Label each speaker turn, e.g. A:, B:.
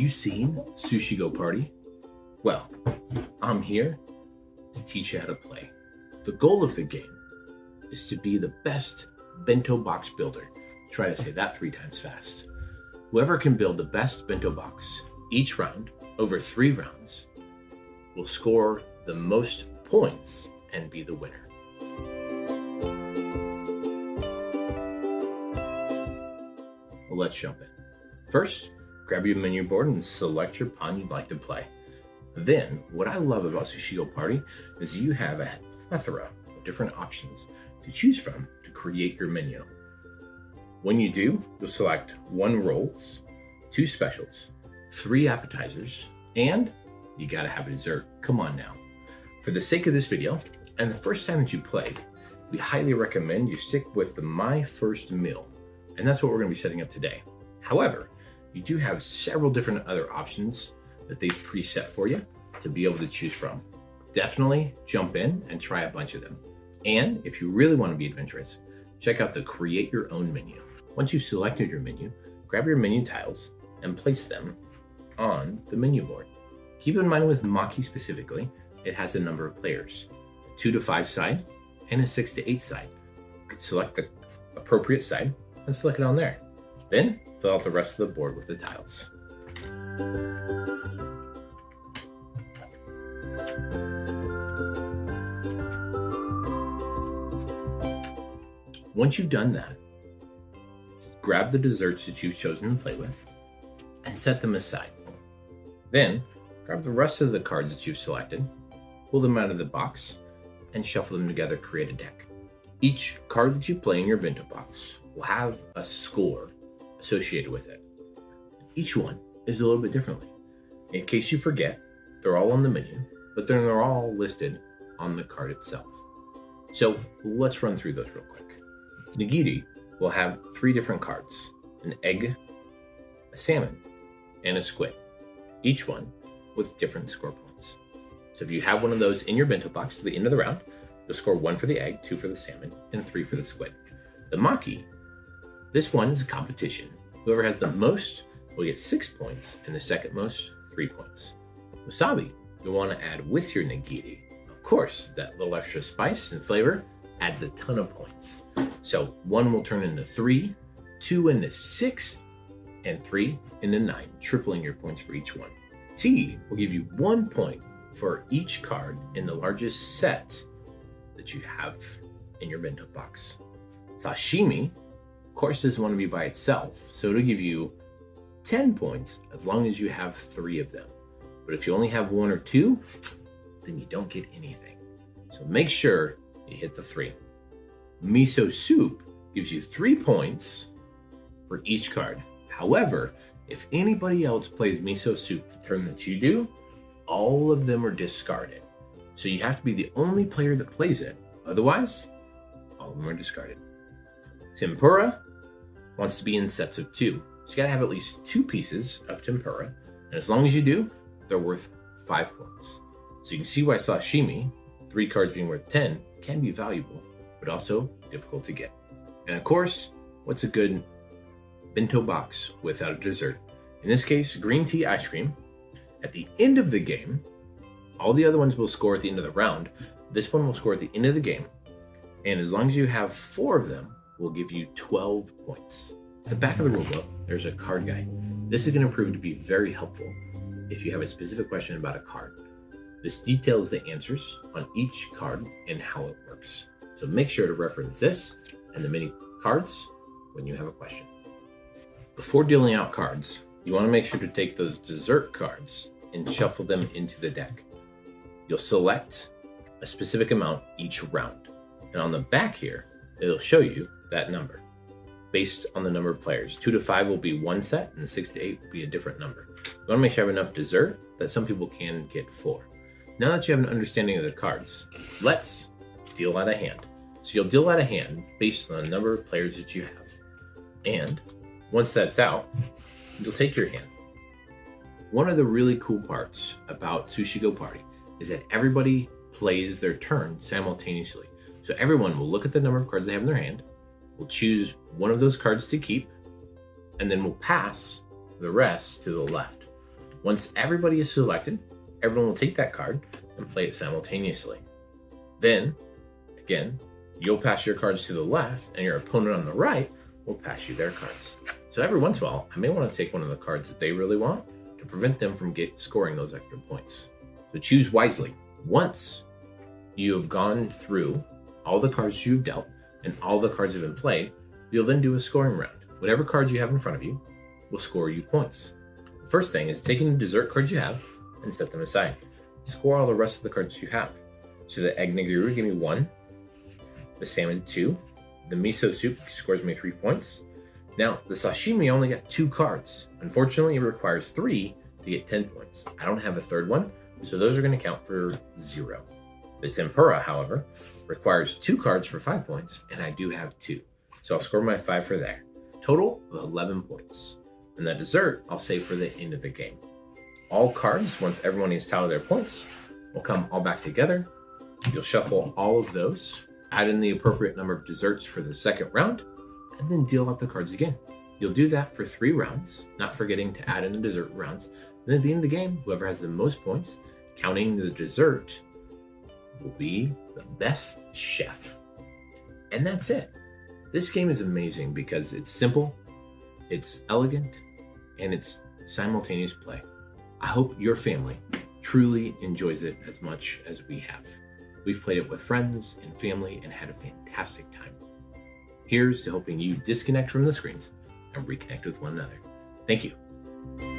A: you seen SushiGo Party? Well, I'm here to teach you how to play. The goal of the game is to be the best bento box builder. Try to say that 3 times fast. Whoever can build the best bento box each round over 3 rounds will score the most points and be the winner. Well, let's jump in. First, grab your menu board and select your pawn you'd like to play. Then, what I love about SushiGo Party is you have a plethora of different options to choose from to create your menu. When you do, you'll select 1 rolls, 2 specials, 3 appetizers, and you gotta have a dessert. Come on now. For the sake of this video, and the first time that you play, we highly recommend you stick with the My First Meal, and that's what we're gonna be setting up today. However, you do have several different other options that they've preset for you to be able to choose from. Definitely jump in and try a bunch of them. And if you really want to be adventurous, check out the Create Your Own menu. Once you've selected your menu, grab your menu tiles and place them on the menu board. Keep in mind with Maki specifically, it has a number of players, a 2 to 5 side and a 6 to 8 side. You can select the appropriate side and select it on there. Then fill out the rest of the board with the tiles. Once you've done that, grab the desserts that you've chosen to play with and set them aside. Then grab the rest of the cards that you've selected, pull them out of the box, and shuffle them together to create a deck. Each card that you play in your bento box will have a score associated with it. Each one is a little bit differently. In case you forget, they're all on the menu, but then they're all listed on the card itself. So let's run through those real quick. Nigiri will have 3 different cards: an egg, a salmon, and a squid, each one with different score points. So if you have one of those in your bento box at the end of the round, you'll score 1 for the egg, 2 for the salmon, and 3 for the squid. The maki, this one is a competition. Whoever has the most will get 6 points, and the second most, 3 points. Wasabi, you'll want to add with your nigiri. Of course, that little extra spice and flavor adds a ton of points. So 1 will turn into 3, 2 into 6, and 3 into 9, tripling your points for each one. Tea will give you 1 point for each card in the largest set that you have in your bento box. Sashimi, of course, doesn't want to be by itself, so it'll give you 10 points as long as you have 3 of them. But if you only have 1 or 2, then you don't get anything. So make sure you hit the 3. Miso soup gives you 3 points for each card. However, if anybody else plays miso soup the turn that you do, all of them are discarded. So you have to be the only player that plays it. Otherwise, all of them are discarded. Tempura wants to be in sets of 2. So you gotta have at least 2 pieces of tempura. And as long as you do, they're worth 5 points. So you can see why sashimi, 3 cards being worth 10, can be valuable, but also difficult to get. And of course, what's a good bento box without a dessert? In this case, green tea ice cream. At the end of the game, all the other ones will score at the end of the round. This one will score at the end of the game. And as long as you have 4 of them, we'll give you 12 points. At the back of the rulebook, there's a card guide. This is going to prove to be very helpful if you have a specific question about a card. This details the answers on each card and how it works. So make sure to reference this and the mini cards when you have a question. Before dealing out cards, you want to make sure to take those dessert cards and shuffle them into the deck. You'll select a specific amount each round. And on the back here, it'll show you that number based on the number of players. 2 to 5 will be 1 set and 6 to 8 will be a different number. You want to make sure you have enough dessert that some people can get 4. Now that you have an understanding of the cards, let's deal out a hand. So you'll deal out a hand based on the number of players that you have. And once that's out, you'll take your hand. One of the really cool parts about SushiGo Party is that everybody plays their turn simultaneously. So everyone will look at the number of cards they have in their hand, will choose one of those cards to keep, and then we'll pass the rest to the left. Once everybody is selected, everyone will take that card and play it simultaneously. Then, again, you'll pass your cards to the left, and your opponent on the right will pass you their cards. So every once in a while, I may want to take one of the cards that they really want to prevent them from scoring those extra points. So choose wisely. Once you have gone through all the cards you've dealt and all the cards have been played, you'll then do a scoring round. Whatever cards you have in front of you will score you points. The first thing is taking the dessert cards you have and set them aside. Score all the rest of the cards you have. So the egg nigiri give me 1, the salmon 2, the miso soup scores me 3 points. Now, the sashimi only got 2 cards. Unfortunately, it requires 3 to get 10 points. I don't have a third one, so those are going to count for 0. The tempura, however, requires 2 cards for 5 points, and I do have 2. So I'll score my 5 for there. Total of 11 points. And the dessert, I'll save for the end of the game. All cards, once everyone has tallied their points, will come all back together. You'll shuffle all of those, add in the appropriate number of desserts for the second round, and then deal out the cards again. You'll do that for 3 rounds, not forgetting to add in the dessert rounds. And at the end of the game, whoever has the most points, counting the dessert, will be the best chef. And that's it. This game is amazing because it's simple, it's elegant, and it's simultaneous play. I hope your family truly enjoys it as much as we have. We've played it with friends and family and had a fantastic time. Here's to hoping you disconnect from the screens and reconnect with one another. Thank you.